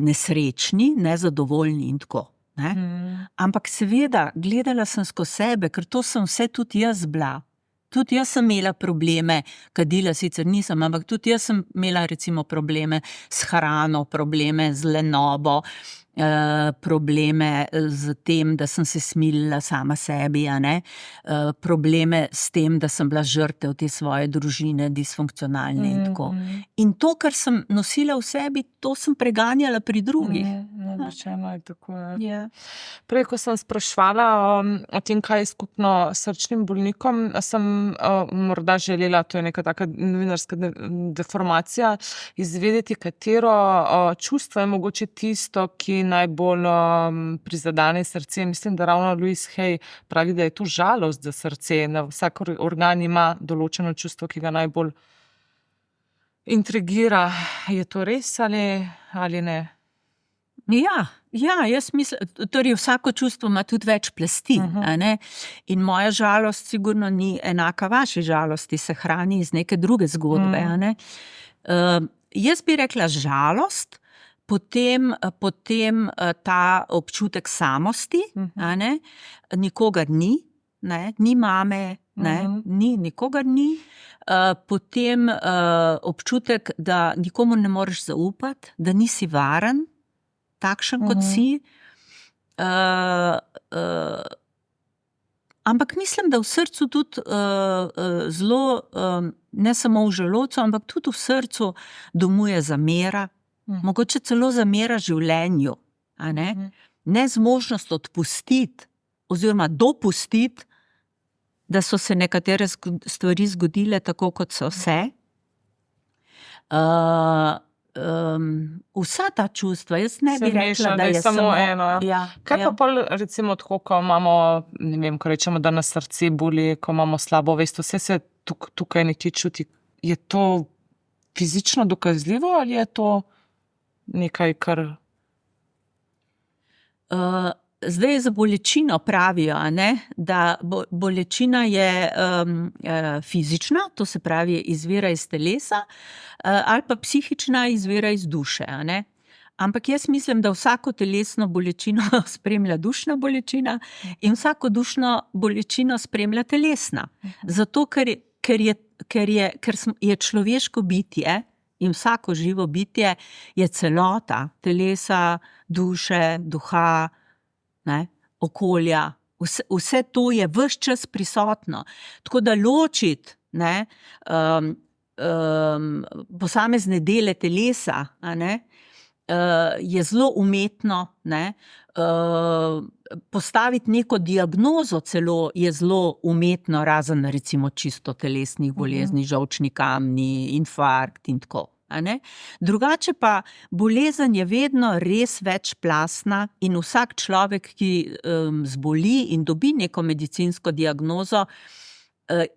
nesrečni, nezadovoljni in tako. Ne? Ampak seveda, gledala sem skozi sebe, ker to sem vse tudi jaz bila. Tudi jaz sem imela probleme, kadila sicer nisem, ampak tudi jaz sem imela recimo probleme s hrano, probleme z lenobo, probleme z tem, da sem se smilila sama sebi, a ne? Probleme s tem, da sem bila žrtev te svoje družine, disfunkcionalne in tako. In to, kar sem nosila v sebi, to sem preganjala pri drugih. Rečeno je tako. Ja. Prej, ko sem sprašvala o tem, kaj je skupno srčnim bolnikom, sem morda želela, to je neka taka novinarska deformacija, izvedeti, katero čustvo je mogoče tisto, ki najbolj prizadene srce. Mislim, da ravno Louise Hay pravi, da je to žalost za srce. Vsak organ ima določeno čustvo, ki ga najbolj intrigira. Je to res ali ne? Ja, jaz mislim, torej vsako čustvo ima tudi več plasti, a ne? In moja žalost sigurno ni enaka vaši žalosti, se hrani iz neke druge zgodbe, a ne? Jaz bi rekla žalost, potem ta občutek samosti, a ne? Nikogar ni, ne? Ni mame, ne? Nikogar ni. Potem občutek, da nikomu ne moreš zaupati, da nisi varen, takšen kot si. Ampak mislim, da v srcu tudi zelo, ne samo v želodcu, ampak tudi v srcu domuje zamera, mogoče celo zamera življenju, a ne? Nezmožnost odpustiti oziroma dopustiti, da so se nekatere stvari zgodile tako, kot so se. Vsa ta čustva, jaz ne bi rekla, da je samo eno. Ja, Kaj pa pol recimo tako, ko imamo, ne vem, ko rečemo, da nas srce boli, ko imamo slabo vest, vse se tukaj nekje čuti. Je to fizično dokazljivo ali je to nekaj, kar... Zdaj za bolečino pravijo, a ne, da bolečina je fizična, to se pravi izvira iz telesa, ali pa psihična izvira iz duše, a ne. Ampak jaz mislim, da vsako telesno bolečino spremlja dušna bolečina in vsako dušno bolečino spremlja telesna. Zato, ker je človeško bitje in vsako živo bitje je celota telesa, duše, duha, ne, okolja. Vse to je ves čas prisotno. Tako da ločiti posamezne dele telesa, je zelo umetno, postaviti neko diagnozo celo je zelo umetno, razen recimo čisto telesnih bolezni, žolčni kamni, infarkt in tako. Drugače pa bolezen je vedno res večplastna in vsak človek, ki zboli in dobi neko medicinsko diagnozo,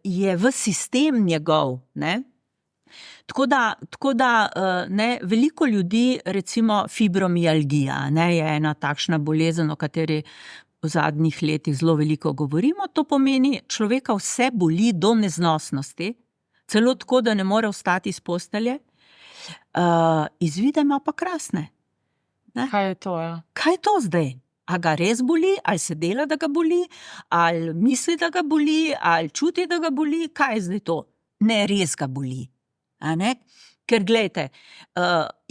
je v sistem njegov, ne. Tako da veliko ljudi, recimo fibromialgija, je ena takšna bolezen, o kateri v zadnjih letih zelo veliko govorimo. To pomeni, človeka vse boli do neznosnosti, celo tako, da ne more vstati iz postelje, izvide ima pa krasne. Ne? Kaj je to, ja? Kaj je to zdaj? A ga res boli, ali se dela, da ga boli, ali misli, da ga boli, ali čuti, da ga boli? Kaj je zdaj to? Ne, res ga boli. Ker glejte,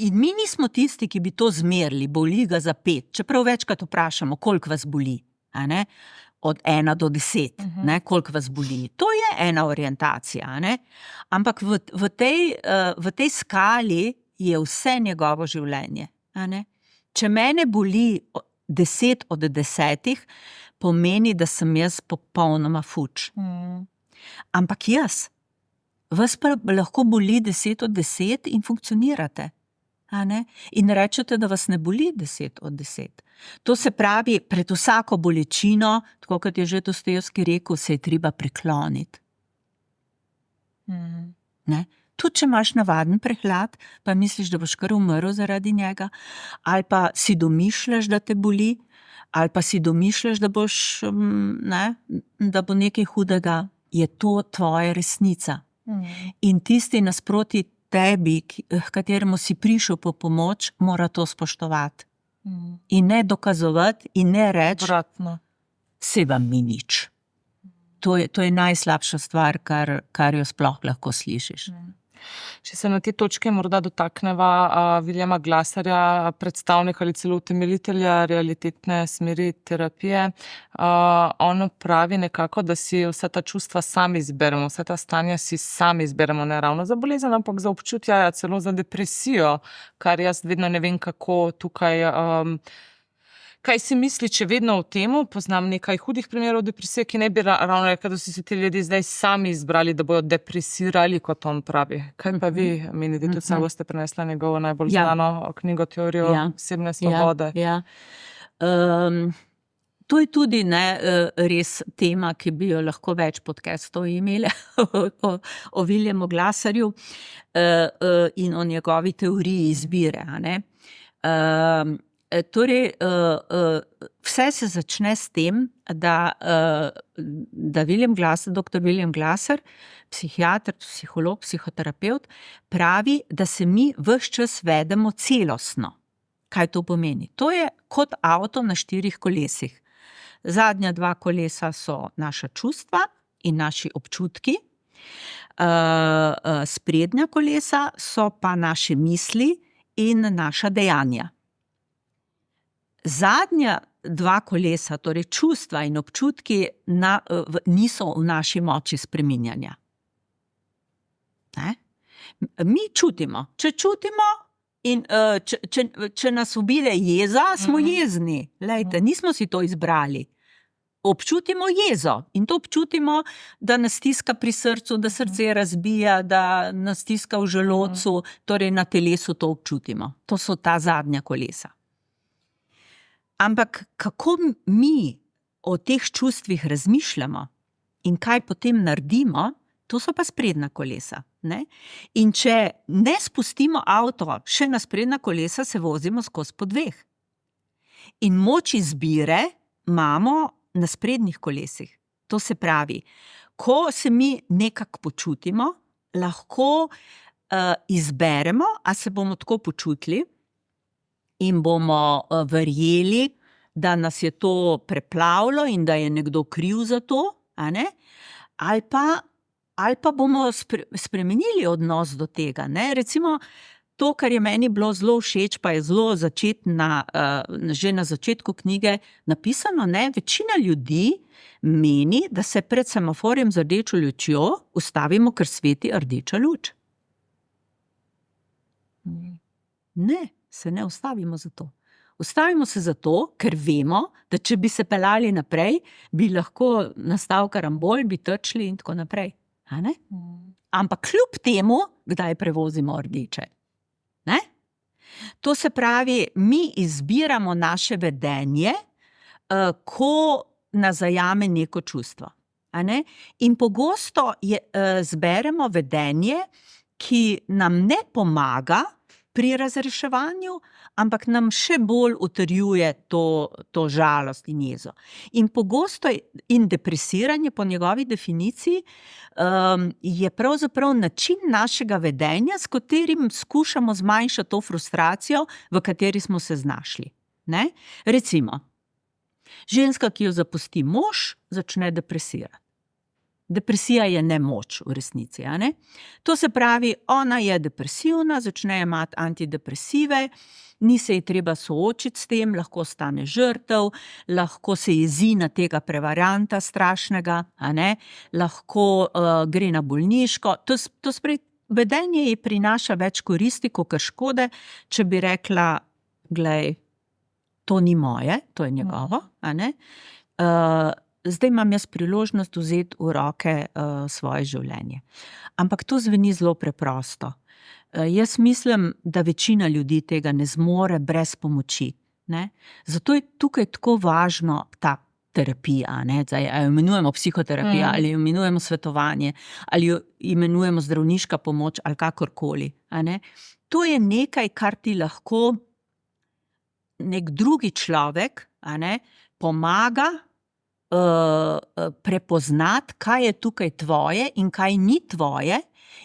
in mi nismo tisti, ki bi to zmerili, boli ga za 5, čeprav večkrat vprašamo, koliko vas boli, od 1 do 10, koliko vas boli. To je ena orientacija, ampak v tej skali je vse njegovo življenje. Če mene boli 10 od 10, pomeni, da sem jaz popolnoma fuč. Ampak jaz, vas pa lahko boli 10 od 10 in funkcionirate. In rečete, da vas ne boli 10 od 10. To se pravi, pred vsako bolečino, tako kot je že Dostojevski rekel, se je treba prikloniti. Tudi če imaš navaden prehlad, pa misliš, da boš kar umrl zaradi njega, ali pa si domišljaš, da te boli, ali pa si domišljaš, da boš, da bo nekaj hudega, je to tvoja resnica. In tisti nasproti tebi, h kateremu si prišel po pomoč, mora to spoštovati. In ne dokazovati in ne reči, se vam ni nič. To je najslabša stvar, kar jo sploh lahko slišiš. Če se na te točke morda dotakneva Williama Glasserja, predstavnika ali celo utemeljitelja realitetne smeri terapije, on pravi nekako, da si vse ta čustva sami izberemo, vse ta stanja si sami izberemo, ne ravno za bolezen, ampak za občutja, celo za depresijo, kar jaz vedno ne vem, kako tukaj... Kaj si misli, če vedno v temu, poznam nekaj hudih primerov depresije, ki ne bi ravno rekel, da so se ti ljudje zdaj sami izbrali, da bojo depresirali, kot on pravi. Kaj pa vi menite, tudi sabo ste prenesla njegovo najbolj znano knjigo Teorijo osebne svobode? To je tudi res tema, ki bi jo lahko več podcastov imeli o Williamu Glasserju in o njegovi teoriji izbire. Torej, vse se začne s tem, da dr. William Glasser, psihiater, psiholog, psihoterapevt, pravi, da se mi ves čas vedemo celostno. Kaj to pomeni? To je kot avto na 4 kolesih. Zadnja 2 kolesa so naša čustva in naši občutki, sprednja kolesa so pa naše misli in naša dejanja. Zadnja 2 kolesa, torej čustva in občutki, niso v naši moči spreminjanja. Mi čutimo. Če čutimo in če nas ubide jeza, smo jezni. Lejte, nismo si to izbrali. Občutimo jezo in to občutimo, da nas stiska pri srcu, da srce razbija, da nas stiska v želodcu, torej na telesu to občutimo. To so ta zadnja kolesa. Ampak kako mi o teh čustvih razmišljamo in kaj potem naredimo, to so pa sprednja kolesa. In če ne spustimo avto še na sprednja kolesa, se vozimo skozi po 2. In moč izbire imamo na sprednjih kolesih. To se pravi, ko se mi nekako počutimo, lahko izberemo, a se bomo tako počutili, in bomo verjeli, da nas je to preplavilo in da je nekdo kriv za to, a ne? Ali pa bomo spremenili odnos do tega, ne? Recimo, to, kar je meni bilo zelo všeč, pa je zelo že na začetku knjige napisano, ne? Večina ljudi meni, da se pred semaforjem z rdečo lučjo ustavimo, ker sveti rdeča luč. Ne, se ne ustavimo zato. Ustavimo se zato, ker vemo, da če bi se peljali naprej, bi lahko nastal karambol, bi trčili in tako naprej. A ne? Ampak kljub temu, kdaj prevozimo rdeče. Ne? To se pravi, mi izbiramo naše vedenje, ko nas zajame neko čustvo. A ne? In pogosto zberemo vedenje, ki nam ne pomaga pri razreševanju, ampak nam še bolj utrjuje to žalost in jezo. In pogosto in depresiranje po njegovi definiciji je pravzaprav način našega vedenja, s katerim skušamo zmanjšati to frustracijo, v kateri smo se znašli. Ne? Recimo, ženska, ki jo zapusti mož, začne depresirati. Depresija je nemoč v resnici. A ne? To se pravi, ona je depresivna, začne imati antidepresive, ni se ji treba soočiti s tem, lahko stane žrtev, lahko se jezi na tega prevaranta strašnega, a ne? Lahko gre na bolniško. Vedenje ji prinaša več koristi, kakor škode, če bi rekla, glej, to ni moje, to je njegovo, a ne? Zdaj imam jaz priložnost vzeti v roke svoje življenje. Ampak to zveni zelo preprosto. Jaz mislim, da večina ljudi tega ne zmore brez pomoči. Ne? Zato je tukaj tako važno ta terapija. Ne? Zdaj, ali jo imenujemo psihoterapija, ali jo imenujemo svetovanje, ali jo imenujemo zdravniška pomoč, ali kakorkoli. A ne? To je nekaj, kar ti lahko nek drugi človek, a ne, pomaga prepoznati, kaj je tukaj tvoje in kaj ni tvoje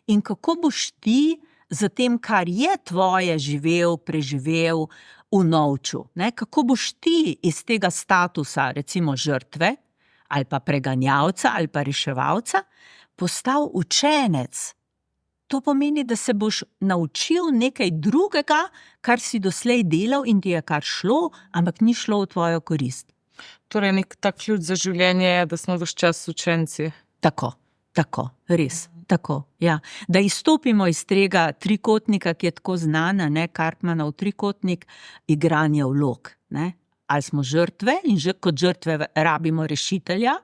in kako boš ti za tem, kar je tvoje, živel, preživel, unovčil. Ne? Kako boš ti iz tega statusa, recimo žrtve, ali pa preganjalca, ali pa reševalca, postal učenec. To pomeni, da se boš naučil nekaj drugega, kar si doslej delal in ti je kar šlo, ampak ni šlo v tvojo korist. Torej, nek tak ključ za življenje je, da smo ves čas učenci. Tako, res, tako, ja. Da izstopimo iz tega trikotnika, ki je tako znana, ne, Karpmanov trikotnik, igranja vlog, ne. Ali smo žrtve in kot žrtve rabimo rešitelja,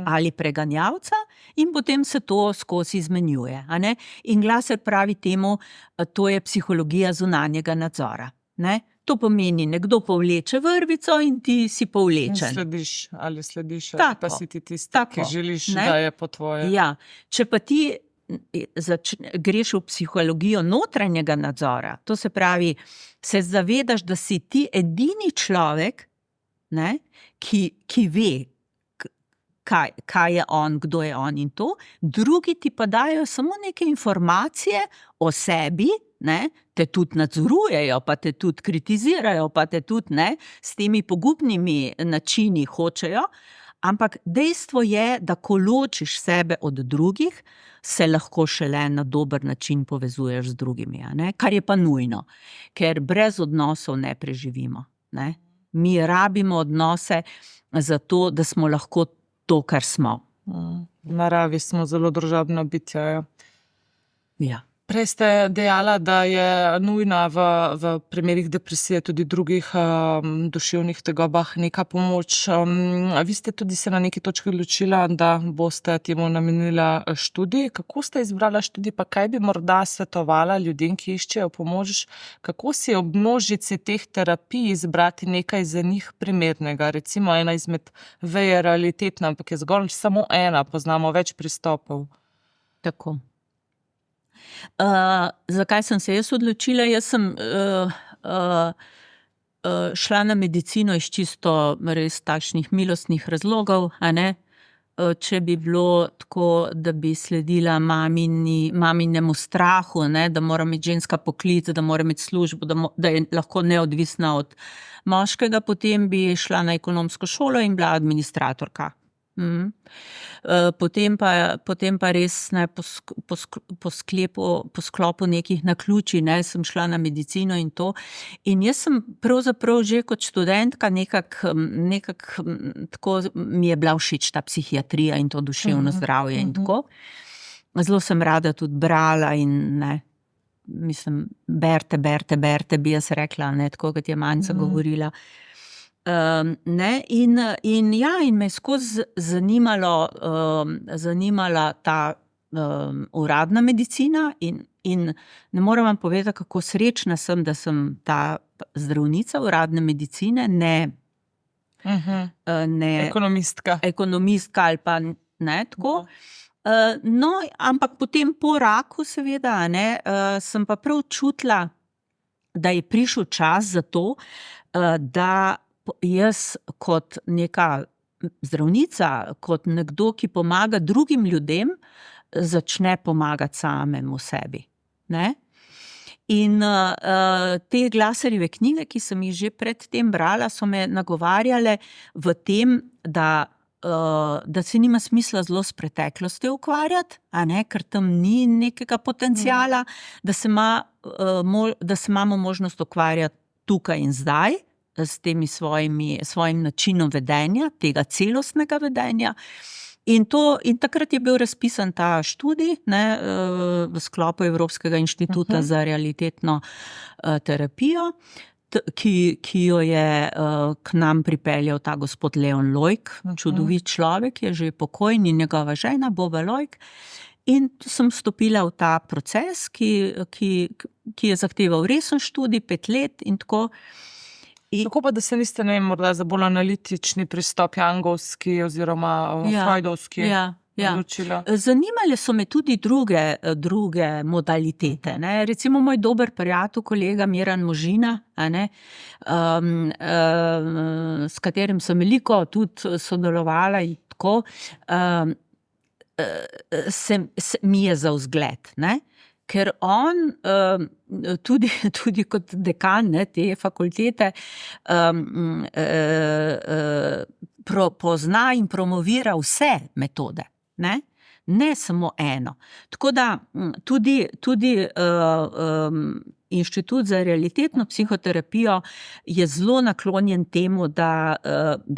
ali preganjalca in potem se to skozi izmenjuje, a ne. In Glasser pravi temu, to je psihologija zunanjega nadzora, ne. To pomeni, nekdo povleče vrvico in ti si povlečen. Ali slediš, tako, pa si ti tisti, ki želiš, ne? Da je po tvoje. Ja, če pa ti greš v psihologijo notranjega nadzora, to se pravi, se zavedaš, da si ti edini človek, ne, ki ve, kaj je on, kdo je on in to, drugi ti pa dajo samo neke informacije o sebi, ne, te tudi nadzorujejo, pa te tudi kritizirajo, pa te tudi, ne, s temi pogubnimi načini hočejo, ampak dejstvo je, da ko ločiš sebe od drugih, se lahko šele na dober način povezuješ z drugimi, a ne, kar je pa nujno, ker brez odnosov ne preživimo, ne. Mi rabimo odnose zato, da smo lahko to, kar smo. V naravi smo zelo družabna bitja. Ja. Prej ste dejala, da je nujna v primerih depresije tudi drugih duševnih tegobah neka pomoč. Vi ste tudi se na neki točki odločila, da boste temu namenila študij. Kako ste izbrala študij, pa kaj bi morda svetovala ljudem, ki iščejo pomoč? Kako si ob množici teh terapij izbrati nekaj za njih primernega? Recimo ena izmed vej je realitetna, ampak je zgolj samo ena, poznamo več pristopov. Tako. Zakaj sem se jaz odločila? Jaz sem šla na medicino iz čisto res takšnih milostnih razlogov, a ne. če bi bilo tako, da bi sledila maminemu strahu, ne, da mora imeti ženska poklic, da mora imeti službo, da je lahko neodvisna od moškega, potem bi šla na ekonomsko šolo in bila administratorka. Potem pa res ne, po sklopu nekih naključij, ne, sem šla na medicino in to. In jaz sem pravzaprav že kot študentka nekako tako mi je bila všeč ta psihiatrija in to duševno zdravje in tako. Zelo sem rada tudi brala in ne, mislim, berte, bi jaz rekla, ne, tako kot je Manca govorila. Ne, in me je skozi zanimala ta uradna medicina in ne morem vam povedati, kako srečna sem, da sem ta zdravnica uradne medicine, ne ekonomistka ali pa ne tako. No, ampak potem po raku seveda, ne, sem pa prav čutila, da je prišel čas za to, da jaz kot neka zdravnica, kot nekdo, ki pomaga drugim ljudem, začne pomagati samemu sebi. Ne? In te Glasserjeve knjige, ki sem jih že predtem brala, so me nagovarjale v tem, da se nima smisla zelo s preteklostjo ukvarjati, ker tam ni nekega potenciala, da se imamo možnost ukvarjati tukaj in zdaj, s temi svojim načinom vedenja, tega celostnega vedenja. In takrat je bil razpisan ta študij, ne, v sklopu Evropskega inštituta za realitetno terapijo, ki jo je k nam pripeljal ta gospod Leon Lojk, čudovit človek, je že pokojni, njegova žena Boba Lojk. In sem vstopila v ta proces, ki je zahteval resen študij, 5 let in tako. Tako pa, da se niste, ne vem, morda za bolj analitični pristop, jangovski oziroma freudovski odločila? Zanimale so me tudi druge modalitete. Ne? Recimo moj dober prijatelj, kolega Miran Možina, s katerim sem veliko tudi sodelovala in tako, mi je za vzgled, ne? Ker on tudi kot dekan, ne, te fakultete pozna in promovira vse metode, ne samo eno. Tako da tudi Inštitut za realitetno psihoterapijo je zelo naklonjen temu, da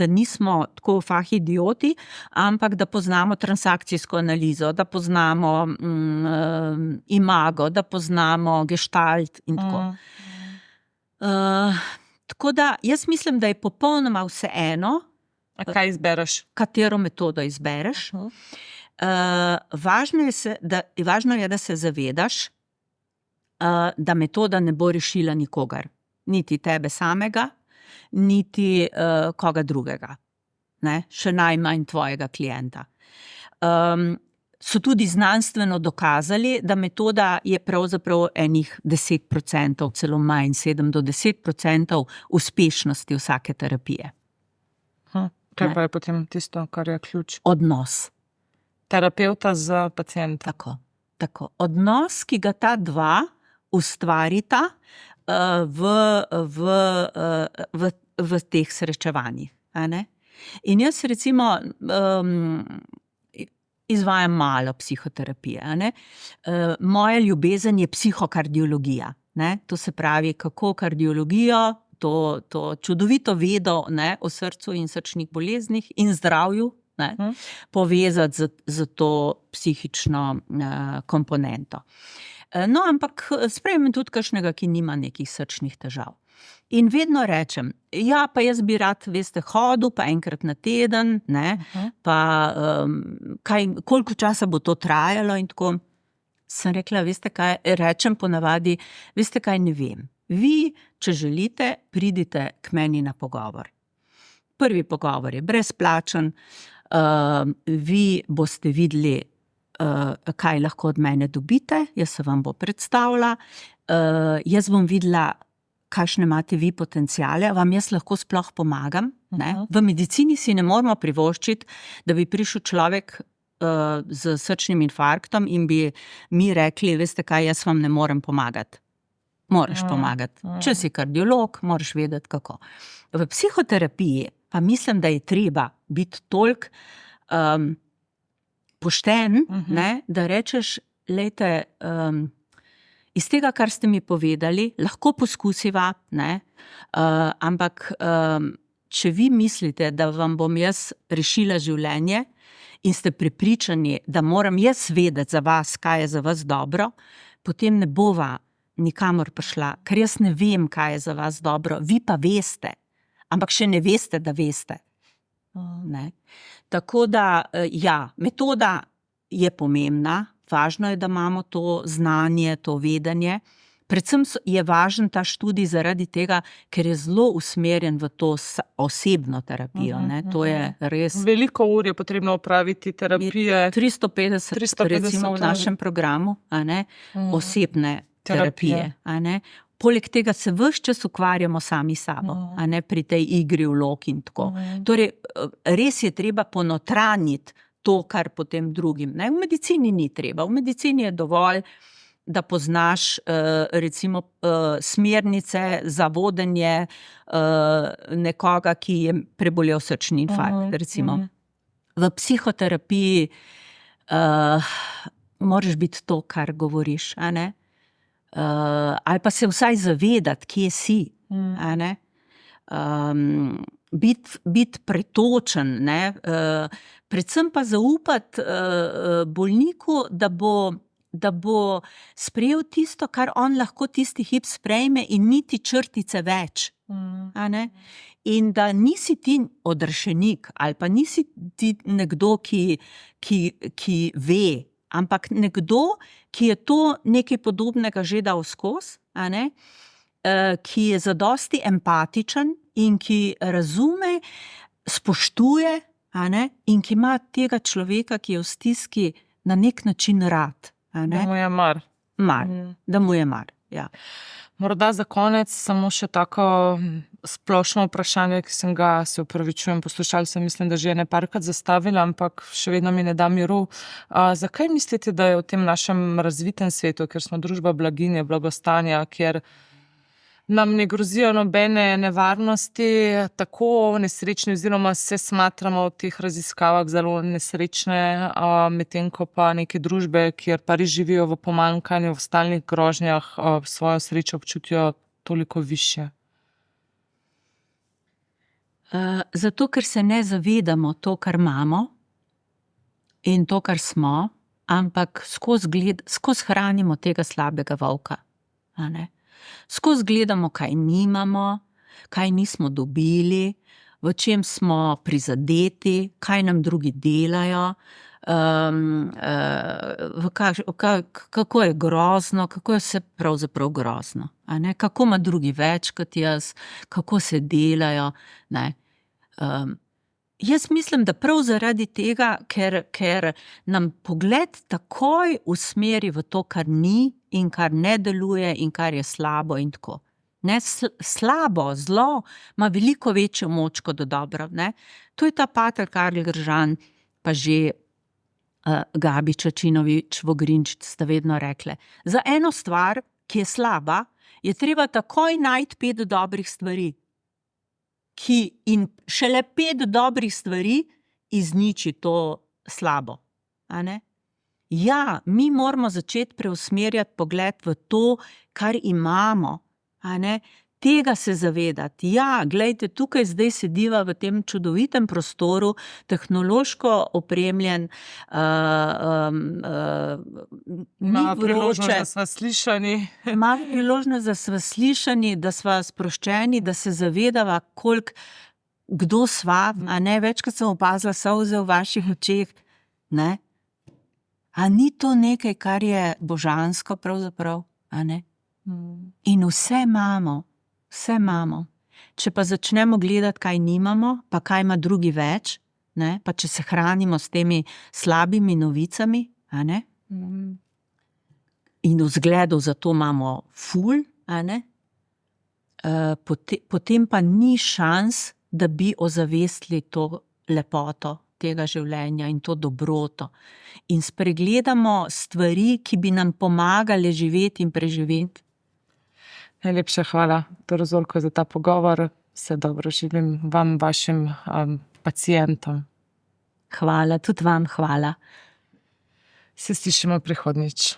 nismo tako fahidioti, ampak da poznamo transakcijsko analizo, da poznamo imago, da poznamo gestalt in tako. Tako da jaz mislim, da je popolnoma vseeno, kaj izbereš? Katero metodo izbereš. Važno je, da se zavedaš, da metoda ne bo rešila nikogar. Niti tebe samega, niti koga drugega. Ne? Še najmanj tvojega klienta. So tudi znanstveno dokazali, da metoda je pravzaprav enih 10%, celo manj, 7 do 10% uspešnosti vsake terapije. Kaj pa je potem tisto, kar je ključ? Odnos. Terapevta z pacienta. Tako. Odnos, ki ga ta dva ustvarita v teh srečevanjih. In jaz recimo izvajam malo psihoterapije. Moja ljubezen je psihokardiologija. To se pravi, kako kardiologijo, to čudovito vedo, o srcu in srčnih boleznih in zdravju, povezati z to psihično komponento. No, ampak sprejmem tudi kakšnega, ki nima nekih srčnih težav. In vedno rečem, ja, pa jaz bi rad, veste, hodil, pa enkrat na teden, pa koliko časa bo to trajalo in tako. Sem rekla, veste kaj, rečem ponavadi, veste kaj, ne vem. Vi, če želite, pridite k meni na pogovor. Prvi pogovor je brezplačen, vi boste videli, kaj lahko od mene dobite, jaz se vam bo predstavila, jaz bom videla, kakšne imate vi potenciale, vam jaz lahko sploh pomagam. Ne? V medicini si ne moramo privoščiti, da bi prišel človek z srčnim infarktom in bi mi rekli, veste kaj, jaz vam ne morem pomagati. Moraš pomagati. Če si kardiolog, moraš vedeti, kako. V psihoterapiji pa mislim, da je treba biti toliko pošten, ne, da rečeš, lejte, iz tega, kar ste mi povedali, lahko poskusiva, ne, ampak če vi mislite, da vam bom jaz rešila življenje in ste prepričani, da moram jaz vedeti za vas, kaj je za vas dobro, potem ne bova nikamor prišla, ker jaz ne vem, kaj je za vas dobro, vi pa veste, ampak še ne veste, da veste. Ne. Tako da, ja, metoda je pomembna, važno je, da imamo to znanje, to vedenje. Predvsem je važen ta študij zaradi tega, ker je zelo usmerjen v to osebno terapijo. Ne? To je res... Veliko ur je potrebno opraviti terapije. 350 recimo v našem programu, a ne? Osebne terapije. A ne? Poleg tega se ves čas ukvarjamo sami sabo, a ne pri tej igri vlog in tako. Torej, res je treba ponotranjiti to, kar potem drugim. Ne? V medicini ni treba. V medicini je dovolj, da poznaš recimo smernice za vodenje nekoga, ki je prebolel srčni infarkt, recimo. V psihoterapiji moraš biti to, kar govoriš, a ne? Ali pa se vsaj zavedati, kje si, a ne? Biti pretočen, ne? Predvsem pa zaupati bolniku, da bo sprejel tisto, kar on lahko tisti hip sprejme in niti črtice več. A ne? In da nisi ti odrešenik ali pa nisi ti nekdo, ki ve, ampak nekdo, ki je to nekaj podobnega že dal skozi, a ne? Ki je zadosti empatičen in ki razume, spoštuje, a ne? In ki ima tega človeka, ki je v stiski, na nek način rad. A ne? Da mu je mar. Da mu je mar, ja. Morda za konec samo še tako splošno vprašanje, ki sem ga, se opravičujem, poslušalcem, mislim, da že je nekajkrat zastavila, ampak še vedno mi ne da miru. Zakaj mislite, da je v tem našem razvitem svetu, ker smo družba blaginje, blagostanja, kjer nam ne grozijo nobene nevarnosti, tako nesrečni oziroma se smatramo v teh raziskavah zelo nesrečne, medtem ko pa neke družbe, kjer pa res živijo v pomanjkanju, v stalnih grožnjah, svojo srečo občutijo toliko višje? Zato, ker se ne zavedamo to, kar imamo in to, kar smo, ampak skozi hranimo tega slabega volka, a ne? Skozi gledamo, kaj nimamo, kaj nismo dobili, v čem smo prizadeti, kaj nam drugi delajo, kako je grozno, kako je vse pravzaprav grozno. A ne? Kako ima drugi več kot jaz, kako se delajo. Ne? Jaz mislim, da prav zaradi tega, ker nam pogled takoj usmeri v to, kar ni in kar ne deluje in kar je slabo in tako. Ne, slabo, zlo ima veliko večjo moč kot dobro. Ne? To je ta pater Karl Gržan, pa že Gabi Čačinovič, Vogrinčič sta vedno rekle. Za eno stvar, ki je slaba, je treba takoj najti 5 dobrih stvari. In šele 5 dobrih stvari izniči to slabo. A ne? Ja, mi moramo začeti preusmerjati pogled v to, kar imamo. A ne? Tega se zavedati. Ja, glejte, tukaj zdaj sediva v tem čudovitem prostoru, tehnološko opremljen, Ima priložnost, da sva slišani. Ima priložnost, da sva slišani, da sva sproščeni, da se zavedava, kdo sva, a ne, večkrat sem opazila solze v vaših očeh, ne? A ni to nekaj, kar je božansko pravzaprav, a ne? In vse imamo. Če pa začnemo gledati, kaj nimamo, pa kaj ima drugi več, ne? Pa če se hranimo s temi slabimi novicami, a ne? In vzgledov za to imamo ful, a ne? potem pa ni šans, da bi ozavestili to lepoto tega življenja in to dobroto. In spregledamo stvari, ki bi nam pomagale živeti in preživeti. Najlepša hvala, dr. Zorko, za ta pogovor. Vse dobro želim vam, vašim pacientom. Hvala, tudi vam hvala. Se slišimo prihodnjič.